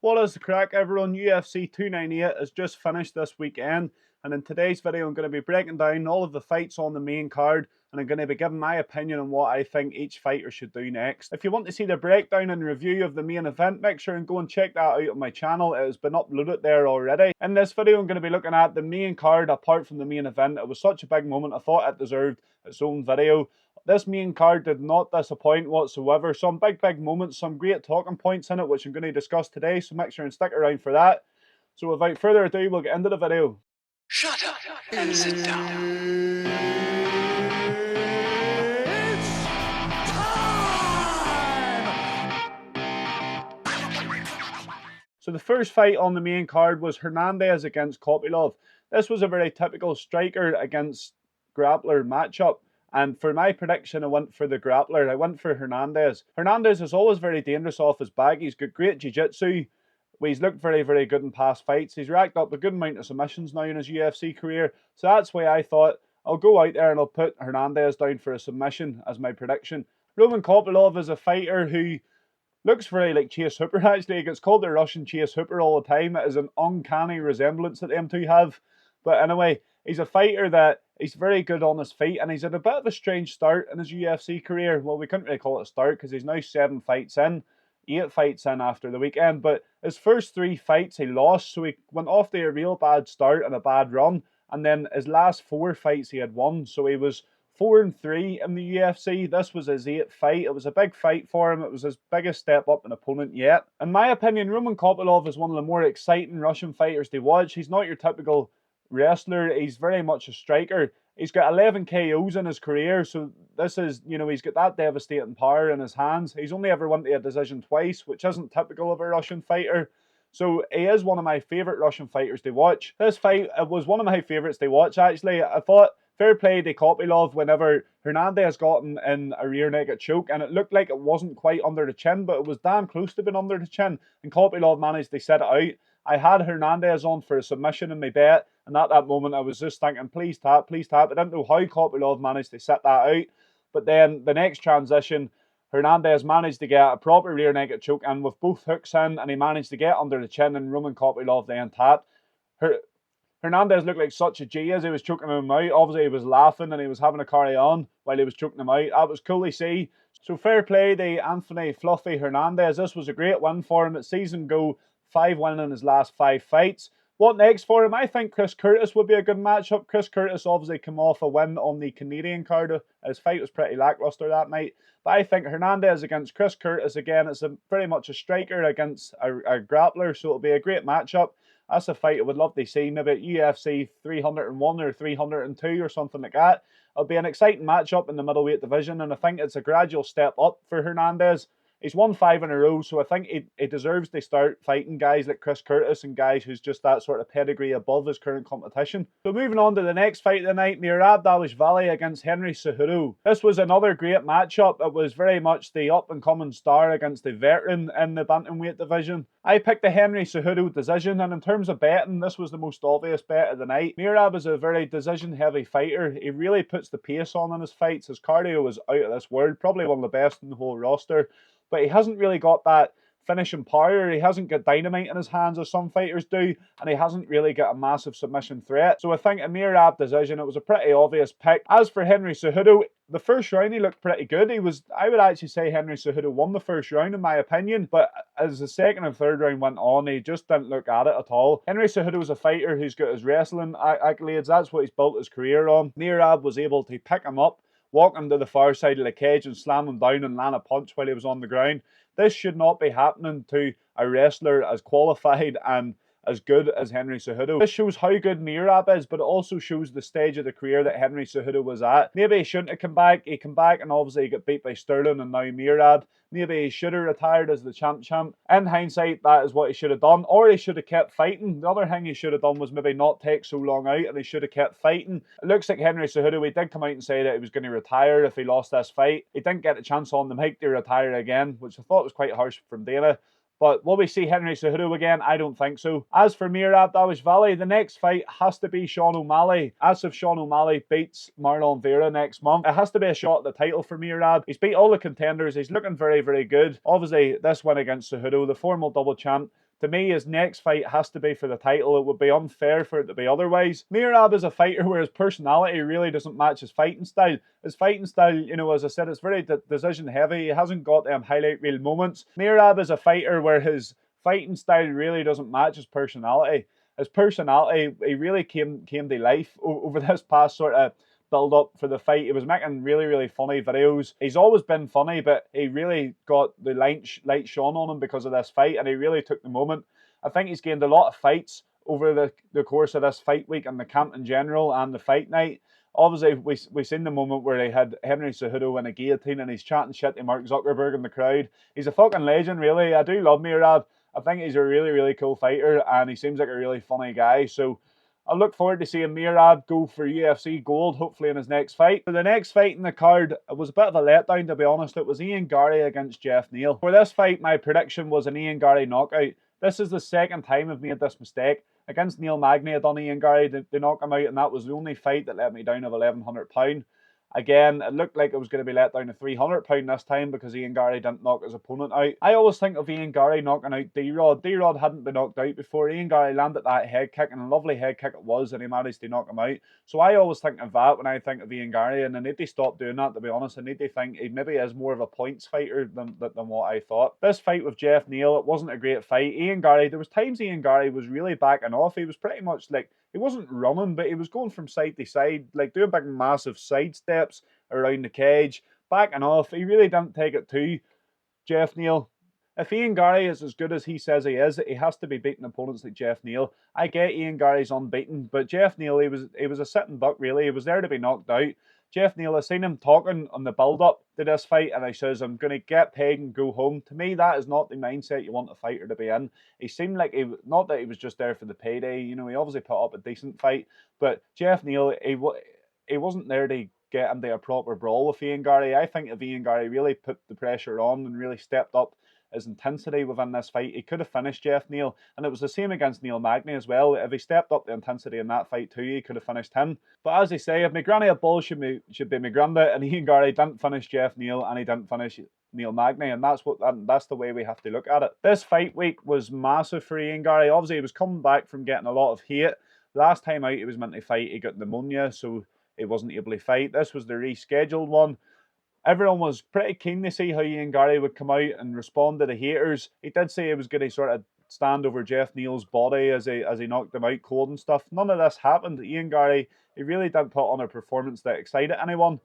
What is the crack, everyone? UFC 298 has just finished this weekend, and in today's video I'm going to be breaking down all of the fights on the main card, and I'm going to be giving my opinion on what I think each fighter should do next. If you want to see the breakdown and review of the main event, make sure and go and check that out on my channel. It has been uploaded there already. In this video I'm going to be looking at the main card apart from the main event. It was such a big moment, I thought it deserved its own video. This main card did not disappoint whatsoever. Some big moments, some great talking points in it, which I'm going to discuss today, so make sure and stick around for that. So without further ado, we'll get into the video. Shut up and sit down. It's time! So the first fight on the main card was Hernandez against Kypolov. This was a very typical striker against grappler matchup. And for my prediction, I went for the grappler. I went for Hernandez. Hernandez is always very dangerous off his back. He's got great jiu-jitsu. He's looked very good in past fights. He's racked up a good amount of submissions now in his UFC career. So that's why I thought I'll go out there and I'll put Hernandez down for a submission as my prediction. Roman Kypolov is a fighter who looks very like Chase Hooper, actually. He gets called the Russian Chase Hooper all the time. It is an uncanny resemblance that them two have. But anyway, he's a fighter that he's very good on his feet, and he's had a bit of a strange start in his UFC career. Well, we couldn't really call it a start because he's now 7 fights in, 8 fights in after the weekend. But his first 3 fights he lost, so he went off to a real bad start and a bad run. And then his last 4 fights he had won, so he was 4-3 in the UFC. This was his 8th fight. It was a big fight for him. It was his biggest step up an opponent yet. In my opinion, Roman Kypolov is one of the more exciting Russian fighters to watch. He's not your typical wrestler. He's very much a striker. He's got 11 KOs in his career, so this is, he's got that devastating power in his hands. He's only ever went to a decision twice, which isn't typical of a Russian fighter. So he is one of my favourite Russian fighters to watch. This fight was one of my favourites to watch, actually. I thought fair play to Kypolov whenever Hernandez got him in a rear naked choke, and it looked like it wasn't quite under the chin, but it was damn close to being under the chin, and Kypolov managed to set it out. I had Hernandez on for a submission in my bet, and at that moment I was just thinking, please tap, please tap. I didn't know how Kypolov managed to set that out, but then the next transition, Hernandez managed to get a proper rear naked choke and with both hooks in, and he managed to get under the chin, and Roman Kypolov then tapped. Hernandez looked like such a G as he was choking him out. Obviously, he was laughing and he was having a carry on while he was choking him out. That was cool to see. So fair play to Anthony Fluffy Hernandez. This was a great win for him. At season go, 5 wins in his last 5 fights. What next for him? I think Chris Curtis would be a good matchup. Chris Curtis obviously came off a win on the Canadian card. His fight was pretty lackluster that night. But I think Hernandez against Chris Curtis, again, it's very much a striker against a grappler, so it'll be a great matchup. That's a fight I would love to see, maybe at UFC 301 or 302 or something like that. It'll be an exciting matchup in the middleweight division, and I think it's a gradual step up for Hernandez. He's won 5 in a row, so I think he deserves to start fighting guys like Chris Curtis and guys who's just that sort of pedigree above his current competition. So moving on to the next fight of the night, Merab against Henry Cejudo. This was another great matchup. It was very much the up-and-coming star against the veteran in the bantamweight division. I picked the Henry Cejudo decision, and in terms of betting, this was the most obvious bet of the night. Merab is a very decision-heavy fighter. He really puts the pace on in his fights. His cardio is out of this world, probably one of the best in the whole roster. But he hasn't really got that finishing power. He hasn't got dynamite in his hands as some fighters do, and he hasn't really got a massive submission threat. So I think a Merab decision, it was a pretty obvious pick. As for Henry Cejudo, the first round he looked pretty good. I would actually say Henry Cejudo won the first round in my opinion, but as the second and third round went on, he just didn't look at it at all. Henry Cejudo is a fighter who's got his wrestling accolades. That's what he's built his career on. Merab was able to pick him up, walk him to the far side of the cage and slam him down and land a punch while he was on the ground. This should not be happening to a wrestler as qualified and as good as Henry Cejudo. This shows how good Merab is, but it also shows the stage of the career that Henry Cejudo was at. Maybe he shouldn't have come back. He came back and obviously he got beat by Sterling and now Merab. Maybe he should have retired as the champ. In hindsight, that is what he should have done. Or he should have kept fighting. The other thing he should have done was maybe not take so long out, and he should have kept fighting. It looks like Henry Cejudo, he did come out and say that he was going to retire if he lost this fight. He didn't get a chance on the mic to retire again, which I thought was quite harsh from Dana. But will we see Henry Cejudo again? I don't think so. As for Merab Dvalishvili, the next fight has to be Sean O'Malley. As if Sean O'Malley beats Marlon Vera next month, it has to be a shot at the title for Merab. He's beat all the contenders. He's looking very good. Obviously, this win against Cejudo, the formal double champ, To me, his next fight has to be for the title. It would be unfair for it to be otherwise. Merab is a fighter where his personality really doesn't match his fighting style. His fighting style, you know, as I said, it's very decision heavy. He hasn't got highlight reel moments. Merab is a fighter where his fighting style really doesn't match his personality. His personality, he really came to life over this past sort of build up for the fight. He was making really funny videos. He's always been funny, but he really got the light shone on him because of this fight, and he really took the moment. I think he's gained a lot of fights over the course of this fight week and the camp in general and the fight night. Obviously, we seen the moment where they had Henry Cejudo in a guillotine and he's chatting shit to Mark Zuckerberg in the crowd. He's a fucking legend, really. I do love Merab. I think he's a really cool fighter, and he seems like a really funny guy. So I look forward to seeing Merab go for UFC gold, hopefully in his next fight. For the next fight in the card, it was a bit of a letdown, to be honest. It was Ian Garry against Geoff Neal. For this fight, my prediction was an Ian Garry knockout. This is the second time I've made this mistake. Against Neil Magny, I done Ian Garry to knock him out, and that was the only fight that let me down of £1,100. Again, it looked like it was going to be let down to £300 this time because Ian Garry didn't knock his opponent out. I always think of Ian Garry knocking out D-Rod. D-Rod hadn't been knocked out before. Ian Garry landed that head kick, and a lovely head kick it was, and he managed to knock him out. So I always think of that when I think of Ian Garry, and I need to stop doing that, to be honest. I need to think he maybe is more of a points fighter than what I thought. This fight with Geoff Neal, it wasn't a great fight. Ian Garry, there was times Ian Garry was really backing off. He was pretty much like, he wasn't running, but he was going from side to side, like doing big massive side steps around the cage, backing off. He really didn't take it to Geoff Neal. If Ian Garry is as good as he says he is, he has to be beating opponents like Geoff Neal. I get Ian Garry's unbeaten, but Geoff Neal, he was a sitting duck, really. He was there to be knocked out. Geoff Neal, I seen him talking on the build-up to this fight, and he says, I'm going to get paid and go home. To me, that is not the mindset you want a fighter to be in. He seemed like, not that he was just there for the payday, you know, he obviously put up a decent fight, but Geoff Neal, he wasn't there to get into a proper brawl with Ian Garry. I think if Ian Garry really put the pressure on and really stepped up his intensity within this fight, he could have finished Geoff Neal. And it was the same against Neil Magny as well. If he stepped up the intensity in that fight too, he could have finished him. But as they say, if my granny had balls, should be my granda. And Ian Garry didn't finish Geoff Neal, and he didn't finish Neil Magny, and that's the way we have to look at it. This fight week was massive for Ian Garry. Obviously, he was coming back from getting a lot of hate. Last time out he was meant to fight, he got pneumonia, so he wasn't able to fight. This was the rescheduled one. Everyone was pretty keen to see how Ian Garry would come out and respond to the haters. He did say he was going to sort of stand over Geoff Neal's body as he knocked him out cold and stuff. None of this happened. Ian Garry, he really didn't put on a performance that excited anyone.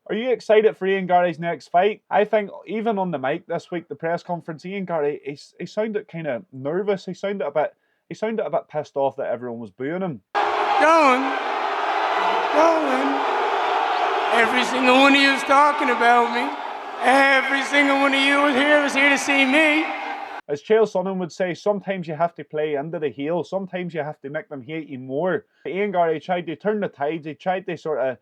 Are you excited for Ian Garry's next fight? I think even on the mic this week, the press conference, Ian Garry, he sounded kind of nervous. He sounded a bit pissed off that everyone was booing him. Going. Every single one of you is talking about me. Every single one of you is here to see me. As Chael Sonnen would say, sometimes you have to play into the heel. Sometimes you have to make them hate you more. Ian Garry tried to turn the tides. He tried to sort of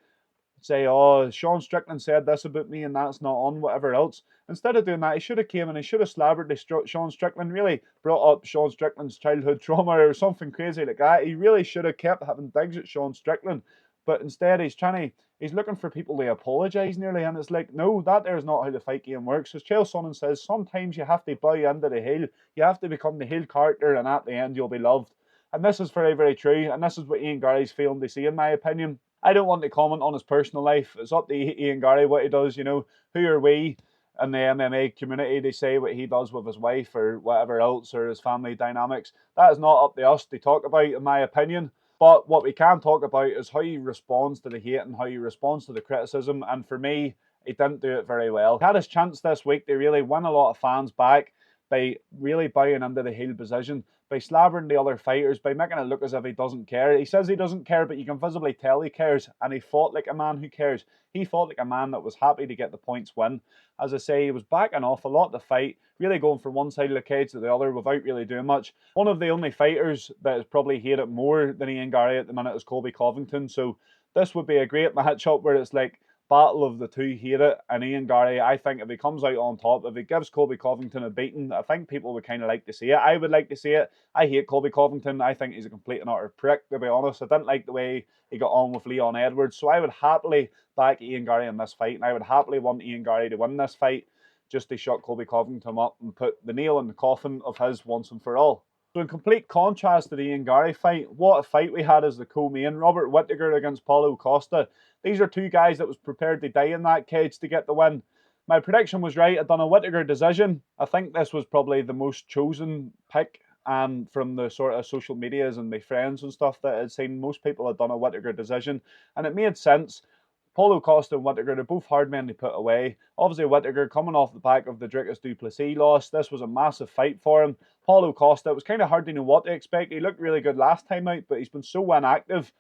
say, oh, Sean Strickland said this about me and that's not on, whatever else. Instead of doing that, he should have came and he should have slabbered to Sean Strickland, really brought up Sean Strickland's childhood trauma or something crazy like that. He really should have kept having digs at Sean Strickland. But instead, he's looking for people to apologise nearly, and it's like, no, that there is not how the fight game works. As Chael Sonnen says, sometimes you have to buy into the heel. You have to become the heel character, and at the end, you'll be loved. And this is very true, and this is what Ian Garry's failing to see, in my opinion. I don't want to comment on his personal life. It's up to Ian Garry what he does, you know. Who are we in the MMA community to say what he does with his wife or whatever else, or his family dynamics? That is not up to us to talk about, in my opinion. But what we can talk about is how he responds to the hate and how he responds to the criticism. And for me, he didn't do it very well. He had his chance this week to really win a lot of fans back by really buying into the heel position, by slabbering the other fighters, by making it look as if he doesn't care. He says he doesn't care, but you can visibly tell he cares, and he fought like a man who cares. He fought like a man that was happy to get the points win. As I say, he was backing off a lot to fight, really going from one side of the cage to the other without really doing much. One of the only fighters that is probably hated more than Ian Garry at the minute is Colby Covington, so this would be a great matchup where it's like battle of the two hate it, and Ian Garry, I think if he comes out on top, if he gives Colby Covington a beating, I think people would kind of like to see it. I would like to see it. I hate Colby Covington. I think he's a complete and utter prick, to be honest. I didn't like the way he got on with Leon Edwards, so I would happily back Ian Garry in this fight, and I would happily want Ian Garry to win this fight just to shut Colby Covington up and put the nail in the coffin of his once and for all. So in complete contrast to the Ian Garry fight, what a fight we had as the co-main. Robert Whittaker against Paulo Costa. These are two guys that was prepared to die in that cage to get the win. My prediction was right. I'd done a Whittaker decision. I think this was probably the most chosen pick from the sort of social medias and my friends and stuff that I'd seen. Most people had done a Whittaker decision, and it made sense. Paulo Costa and Whittaker, they're both hard men to put away. Obviously, Whittaker coming off the back of the Dricus du Plessis loss. This was a massive fight for him. Paulo Costa, it was kind of hard to know what to expect. He looked really good last time out, but he's been so inactive.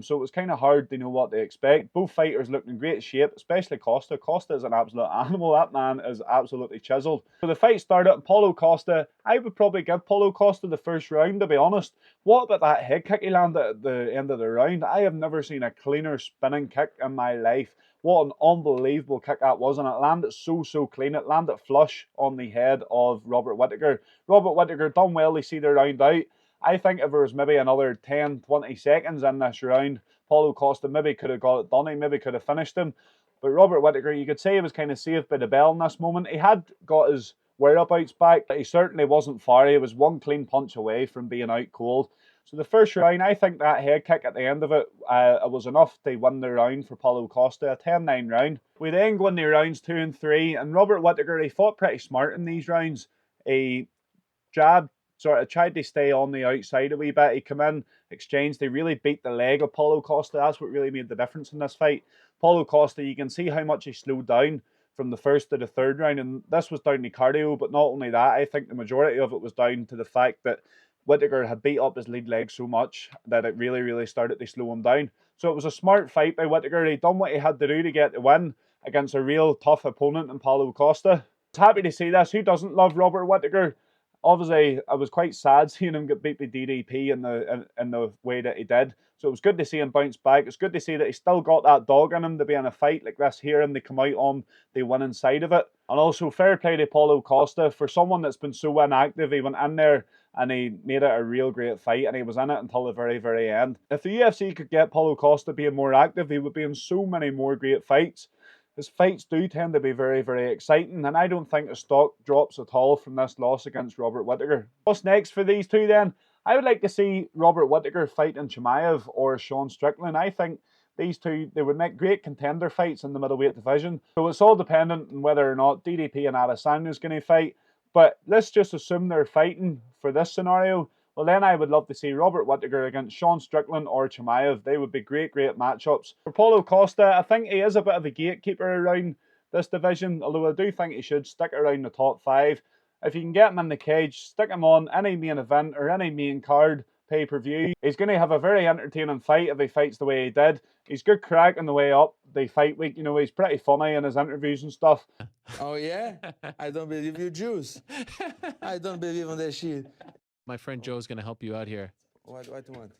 So it was kind of hard to know what to expect. Both fighters looked in great shape, especially Costa. Costa is an absolute animal. That man is absolutely chiseled. So the fight started, and Paulo Costa, I would probably give Paulo Costa the first round, to be honest. What about that head kick he landed at the end of the round? I have never seen a cleaner spinning kick in my life. What an unbelievable kick that was, and it landed so clean. It landed flush on the head of Robert Whittaker. Robert Whittaker done well to see the round out. I think if there was maybe another 10, 20 seconds in this round, Paulo Costa maybe could have got it done. He maybe could have finished him. But Robert Whittaker, you could say he was kind of saved by the bell in this moment. He had got his whereabouts back, but he certainly wasn't far. He was one clean punch away from being out cold. So the first round, I think that head kick at the end of it, it was enough to win the round for Paulo Costa, a 10-9 round. We then go into rounds 2 and 3, and Robert Whittaker, he fought pretty smart in these rounds. He jabbed, sort of tried to stay on the outside a wee bit. He came in, exchanged, they really beat the leg of Paulo Costa. That's what really made the difference in this fight. Paulo Costa, you can see how much he slowed down from the first to the third round, and this was down to cardio, but not only that, I think the majority of it was down to the fact that Whittaker had beat up his lead leg so much that it really started to slow him down. So it was a smart fight by Whittaker. He done what he had to do to get the win against a real tough opponent in Paulo Costa. I was happy to see this. Who doesn't love Robert Whittaker? Obviously, I was quite sad seeing him get beat by DDP in the way that he did. So it was good to see him bounce back. It's good to see that he still got that dog in him to be in a fight like this here and they come out on the winning side of it. And also, fair play to Paulo Costa. For someone that's been so inactive, he went in there and he made it a real great fight, and he was in it until the very end. If the UFC could get Paulo Costa being more active, he would be in so many more great fights. His fights do tend to be very exciting, and I don't think the stock drops at all from this loss against Robert Whittaker. What's next for these two then? I would like to see Robert Whittaker fighting Chimaev or Sean Strickland. I think these two, they would make great contender fights in the middleweight division. So it's all dependent on whether or not DDP and Adesanya is going to fight. But let's just assume they're fighting for this scenario. Well, then I would love to see Robert Whittaker against Sean Strickland or Chimaev. They would be great matchups. For Paulo Costa, I think he is a bit of a gatekeeper around this division, although I do think he should stick around the top 5. If you can get him in the cage, stick him on any main event or any main card pay-per-view. He's going to have a very entertaining fight if he fights the way he did. He's good crack on the way up the fight week. You know, he's pretty funny in his interviews and stuff. Oh, yeah? I don't believe you Jews. I don't believe in that shit. My friend Joe's going to help you out here. What do you want?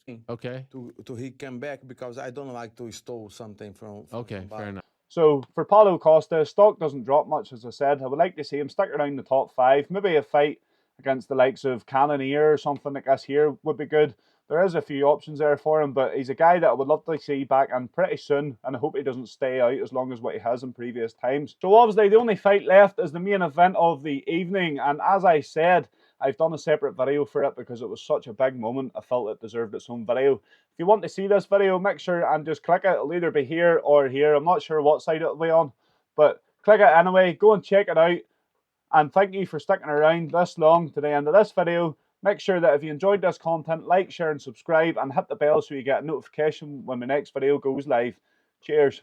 No. Okay. To he come back because I don't like to steal something from Okay, somebody. fair enough. So for Paulo Costa, stock doesn't drop much, as I said. I would like to see him stick around the top 5. Maybe a fight against the likes of Cannonier or something like this here would be good. There is a few options there for him, but he's a guy that I would love to see back and pretty soon, and I hope he doesn't stay out as long as what he has in previous times. So obviously the only fight left is the main event of the evening, and as I said, I've done a separate video for it because it was such a big moment. I felt it deserved its own video. If you want to see this video, make sure and just click it. It'll either be here or here. I'm not sure what side it'll be on, but click it anyway. Go and check it out. And thank you for sticking around this long to the end of this video. Make sure that if you enjoyed this content, like, share and subscribe and hit the bell so you get a notification when my next video goes live. Cheers.